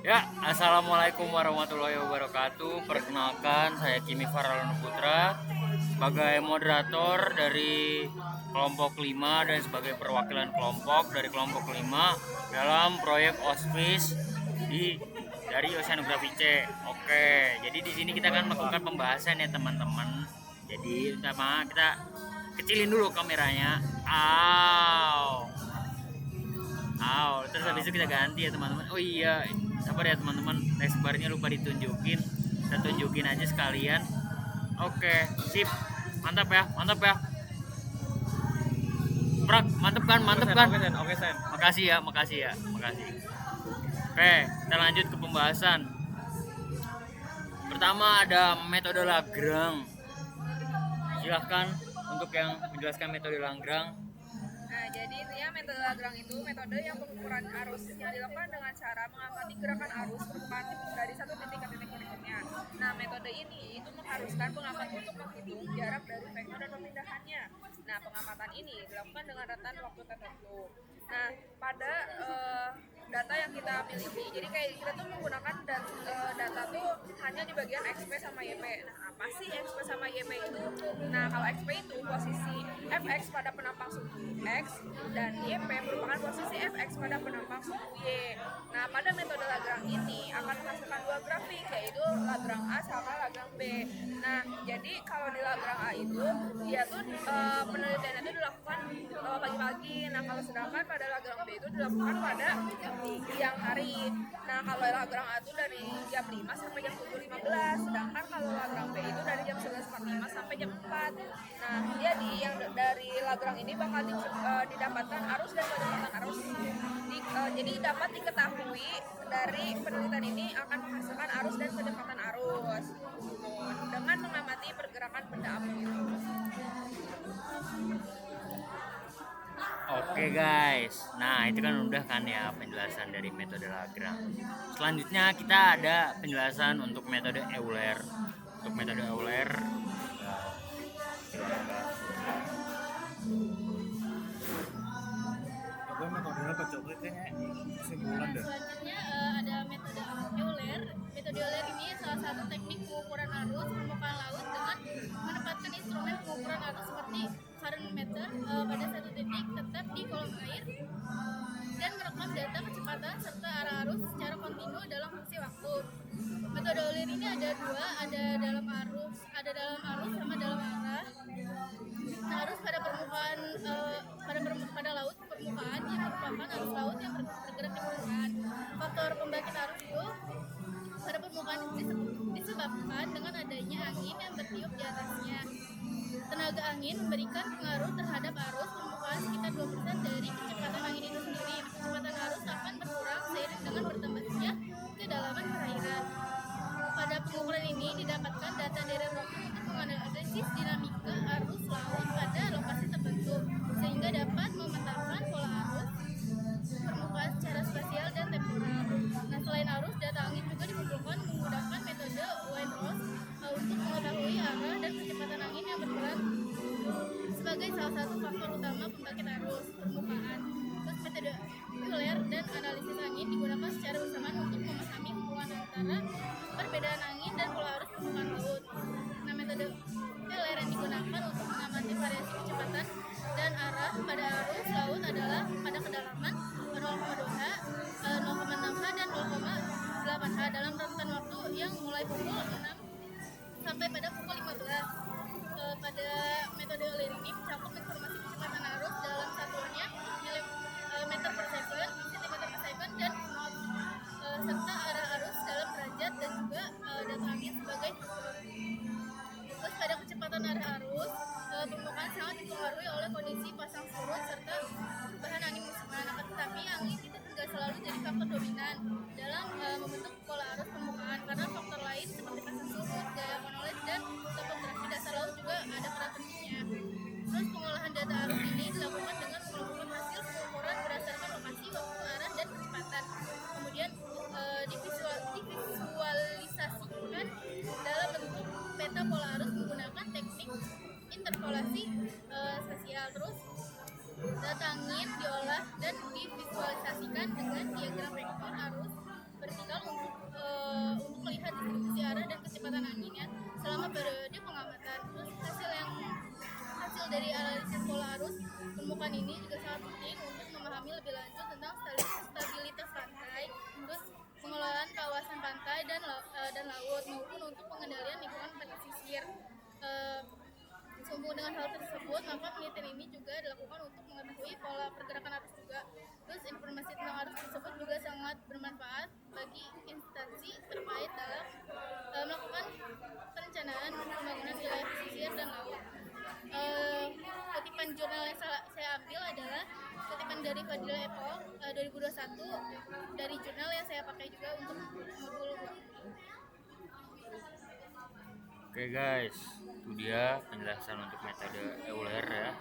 Ya, assalamualaikum warahmatullahi wabarakatuh. Perkenalkan, saya Kimi Faralon Putra sebagai moderator dari kelompok 5 dan sebagai perwakilan kelompok dari kelompok 5 dalam proyek OSPIS di dari Oceanografi C. Oke, jadi di sini kita akan melakukan pembahasan ya teman-teman. Jadi pertama kita kecilin dulu kameranya. Terus habis itu kita ganti ya teman-teman. Oh iya, sabar ya teman-teman, taskbarnya lupa ditunjukin. Kita tunjukin aja sekalian. Oke, sip. Mantap ya, mantap ya. Prak, mantap kan, mantap kan. Oke, Sen. Makasih ya, makasih ya, makasih. Oke, kita lanjut ke pembahasan. Pertama ada metode Lagrange. Silahkan untuk yang menjelaskan metode Lagrange. Nah, jadi intinya metode Lagrange itu metode yang pengukuran arus yang dilakukan dengan cara mengamati gerakan arus permukaan dari satu titik ke titik berikutnya. Nah, metode ini itu mengharuskan pengamatan untuk menghitung jarak dari vektor dan pemindahannya. Nah, pengamatan ini dilakukan dengan rentan waktu tertentu. Nah, pada data yang kita miliki, jadi kayak kita tuh menggunakan data tuh hanya di bagian XP sama YP. Nah, apa sih XP sama YP itu? Nah, kalau XP itu posisi Fx pada penampang suku X dan YP merupakan posisi Fx pada penampang suku Y. Nah, pada metode Lagrange ini akan menghasilkan dua grafik, yaitu Lagrange A sama Lagrange B. Nah, jadi kalau di Lagrange A itu dia tuh penelitiannya itu dilakukan pagi-pagi. Nah, kalau sedangkan pada Lagrange B itu dilakukan pada siang hari. Nah, kalau Lagrange A itu dari jam 5 sampai jam 7.15, sedangkan kalau Lagrange B itu dari jam 11.45 sampai jam 4. Nah, jadi yang dari Lagrange ini bakal didapatkan arus dan kecepatan arus. Jadi dapat diketahui dari penelitian ini akan menghasilkan arus dan kecepatan arus dengan mengamati pergerakan benda api itu. Oke guys, nah itu kan udah kan ya penjelasan dari metode Lagrange. Selanjutnya kita ada penjelasan untuk metode Euler. Untuk metode Euler, Gue metodenya kecoklit kayaknya kesimpulan deh. Selanjutnya ada metode Euler. Metode Euler ini salah satu teknik pengukuran arus permukaan laut dengan menempatkan instrumen pengukuran arus seperti current meter pada satu titik tetap di kolom air dan merekam data kecepatan serta arah arus secara kontinu dalam fungsi waktu. Metode Euler ini ada dua, ada dalam arus sama dalam arah. Nah, arus pada permukaan pada laut permukaan yang merupakan arus laut yang bergerak di permukaan. Faktor pembangkit arus itu pada permukaan disebabkan dengan adanya angin yang bertiup di atasnya. Tenaga angin memberikan pengaruh terhadap arus permukaan sekitar 2% dari kecepatan angin itu sendiri. Kecepatan arus akan berkurang seiring dengan bertambahnya kedalaman perairan. Pada pengukuran ini didapatkan data dari waktu untuk menganalisis dinamika arus laut pada lokasi tertentu, sehingga dapat memetakan pola arus permukaan secara spasial dan temporal. Nah, selain arus, data angin juga dikumpulkan menggunakan metode Wainwright untuk mengetahui arah dan kecepatan angin yang berperan sebagai salah satu faktor utama pembangkit arus permukaan. Terus metode Euler dan analisis angin digunakan secara bersamaan untuk memahami hubungan antara perbedaan angin dan pola arus permukaan laut. Nah, metode Euler yang digunakan untuk mengamati variasi kecepatan dan arah pada arus laut adalah pada kedalaman 0,2 H, 0,6 H, dan 0,8 H dalam rentan waktu yang mulai pukul 6 sampai pada pukul 15. Pada metode Euler ini mencakup informasi kecepatan arus dalam satuannya meter per second, centimeter per second, dan knot, serta arah arus dalam derajat dan juga data angin sebagai faktor. Terus pada kecepatan arah arus, permukaan sangat dipengaruhi oleh kondisi pasang surut serta perubahan angin musiman. Akan tetapi angin itu tidak selalu jadi faktor dominan dalam membentuk pola arus permukaan, karena faktor lain seperti pasang surut, gaya monolit, dan topografi dasar laut juga ada peran pentingnya. Terus pengolahan data arus ini dilakukan dengan mengumpulkan hasil pengukuran berdasarkan lokasi, waktu, arah, dan kecepatan. Kemudian Permukaan ini juga sangat penting untuk memahami lebih lanjut tentang stabilitas pantai, terus pengelolaan kawasan pantai dan laut maupun untuk pengendalian lingkungan pesisir. Sehubungan dengan hal tersebut, maka penelitian ini juga dilakukan untuk mengetahui pola pergerakan arus juga. Terus informasi tentang arus tersebut juga sangat bermanfaat bagi instansi terkait dalam melakukan perencanaan pembangunan wilayah pesisir dan laut. Kutipan jurnal yang saya ambil adalah kutipan dari Fadila et al. 2021 dari jurnal yang saya pakai juga untuk modul 2. Oke guys, itu dia penjelasan untuk metode Euler ya.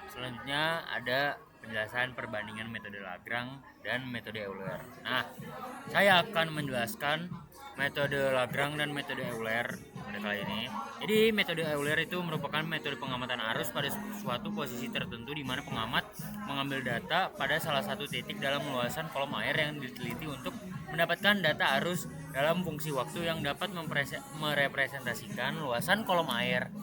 Selanjutnya ada penjelasan perbandingan metode Lagrange dan metode Euler. Nah, saya akan menjelaskan metode Lagrange dan metode Euler pada kali ini. Jadi metode Euler itu merupakan metode pengamatan arus pada suatu posisi tertentu di mana pengamat mengambil data pada salah satu titik dalam luasan kolom air yang diteliti untuk mendapatkan data arus dalam fungsi waktu yang dapat merepresentasikan luasan kolom air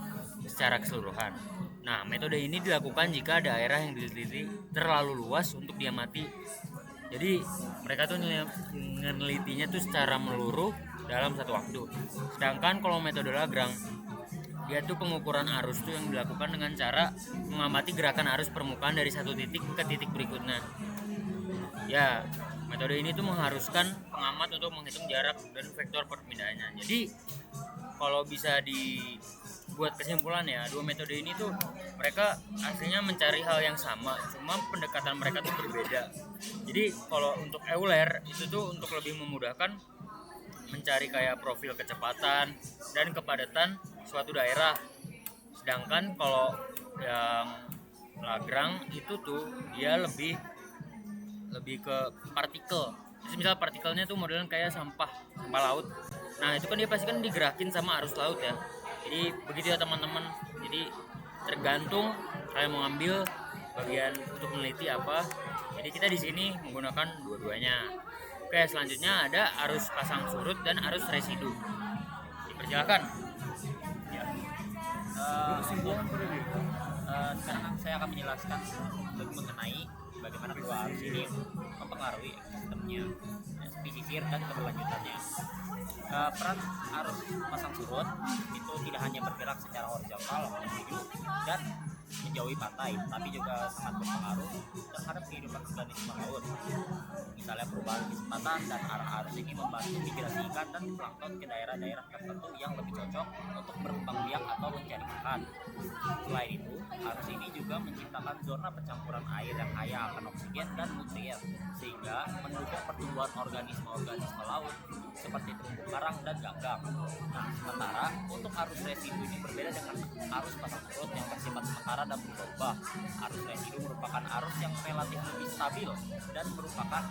secara keseluruhan. Nah, metode ini dilakukan jika daerah yang diteliti terlalu luas untuk diamati. Jadi, mereka tuh menelitinya tuh secara menyeluruh dalam satu waktu. Sedangkan kalau metode Lagrange, dia tuh pengukuran arus tuh yang dilakukan dengan cara mengamati gerakan arus permukaan dari satu titik ke titik berikutnya. Ya, metode ini tuh mengharuskan pengamat untuk menghitung jarak dan vektor perpindahannya. Jadi kalau bisa dibuat kesimpulan ya, dua metode ini tuh mereka aslinya mencari hal yang sama, cuma pendekatan mereka tuh berbeda. Jadi kalau untuk Euler itu tuh untuk lebih memudahkan mencari kayak profil kecepatan dan kepadatan suatu daerah. Sedangkan kalau yang Lagrange itu tuh dia lebih ke partikel. Jadi misal partikelnya tuh modelan kayak sampah laut. Nah, itu kan dia pasti kan digerakin sama arus laut ya. Jadi begitu ya teman-teman. Jadi tergantung kalian mau ngambil bagian untuk meneliti apa. Jadi kita di sini menggunakan dua-duanya. Oke, selanjutnya ada arus pasang surut dan arus residu. Dipersilakan. Ya. Kesimpulan pada dia. Sekarang saya akan menjelaskan lebih mengenai bagaimana kedua arus ini mempengaruhi ekosistemnya, pesisir dan keberlanjutannya. Peran arus pasang surut itu tidak hanya bergerak secara horizontal menuju dan menjauhi pantai, tapi juga sangat berpengaruh terhadap kehidupan organisme laut. Misalnya perubahan kecepatan dan arah arus ini membantu migrasi ikan dan plankton ke daerah-daerah tertentu yang lebih cocok untuk berkembang biak atau mencari makan. Selain itu, arus ini juga menciptakan zona pencampuran air yang kaya akan oksigen dan nutrien, sehingga mendukung pertumbuhan organisme-organisme laut seperti terumbu karang dan ganggang. Nah, sementara untuk arus residu ini berbeda dengan arus pasang surut yang bersifat sementara dan berubah. Arus residu merupakan arus yang relatif lebih stabil dan merupakan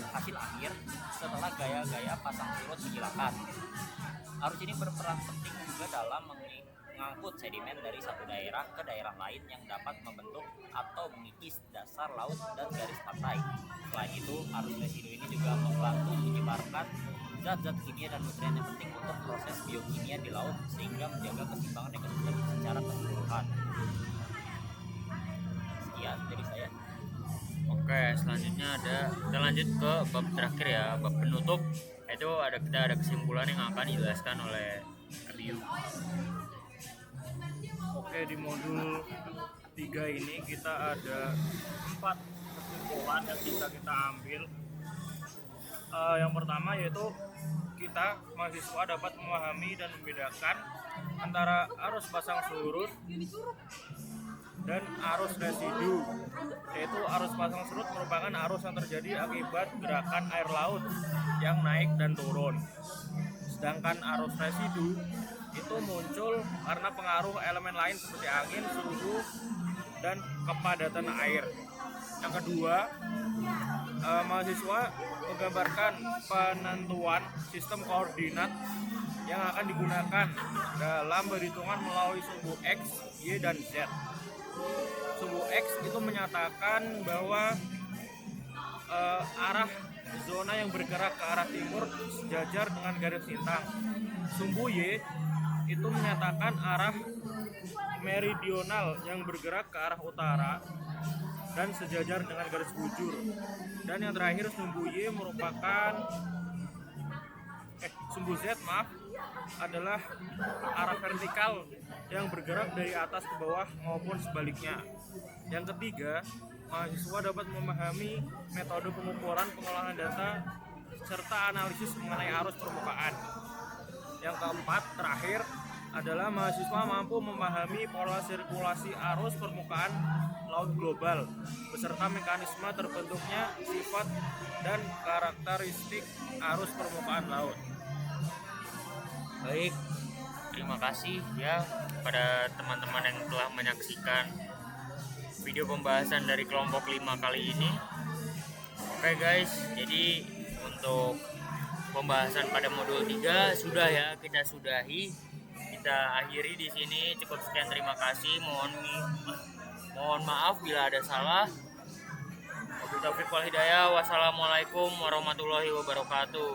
hasil akhir setelah gaya-gaya pasang surut dihilangkan. Arus ini berperan penting juga dalam mengangkut sedimen dari satu daerah ke daerah lain yang dapat membentuk atau mengikis dasar laut dan garis pantai. Selain itu, arus residu ini juga membantu menyebarkan zat-zat kimia dan nutrien yang penting untuk proses biokimia di laut sehingga menjaga keseimbangan ekosistem secara keseluruhan. Sekian dari saya. Oke, selanjutnya kita lanjut ke bab terakhir ya, bab penutup. Itu kita ada kesimpulan yang akan dijelaskan oleh Abiyu. Oke, di modul 3 ini kita ada 4 kesimpulan yang bisa kita ambil. Yang pertama yaitu kita mahasiswa dapat memahami dan membedakan antara arus pasang surut dan arus residu. Yaitu arus pasang surut merupakan arus yang terjadi akibat gerakan air laut yang naik dan turun. Sedangkan arus residu itu muncul karena pengaruh elemen lain seperti angin, suhu, dan kepadatan air. Yang kedua, mahasiswa menggambarkan penentuan sistem koordinat yang akan digunakan dalam berhitungan melalui sumbu X, Y, dan Z. Sumbu X itu menyatakan bahwa arah zona yang bergerak ke arah timur sejajar dengan garis lintang. Sumbu Y itu menyatakan arah meridional yang bergerak ke arah utara dan sejajar dengan garis bujur. Dan yang terakhir sumbu Y merupakan sumbu Z adalah arah vertikal yang bergerak dari atas ke bawah maupun sebaliknya. Yang ketiga, mahasiswa dapat memahami metode pengukuran pengolahan data serta analisis mengenai arus permukaan. Yang keempat, terakhir adalah mahasiswa mampu memahami pola sirkulasi arus permukaan laut global beserta mekanisme terbentuknya sifat dan karakteristik arus permukaan laut. Baik, terima kasih ya pada teman-teman yang telah menyaksikan video pembahasan dari kelompok 5 kali ini. Oke guys, jadi untuk pembahasan pada modul 3 sudah ya kita sudahi. Kita akhiri di sini. Cukup sekian, terima kasih. Mohon maaf bila ada salah. Wabillahi taufiq wal hidayah. Wassalamualaikum warahmatullahi wabarakatuh.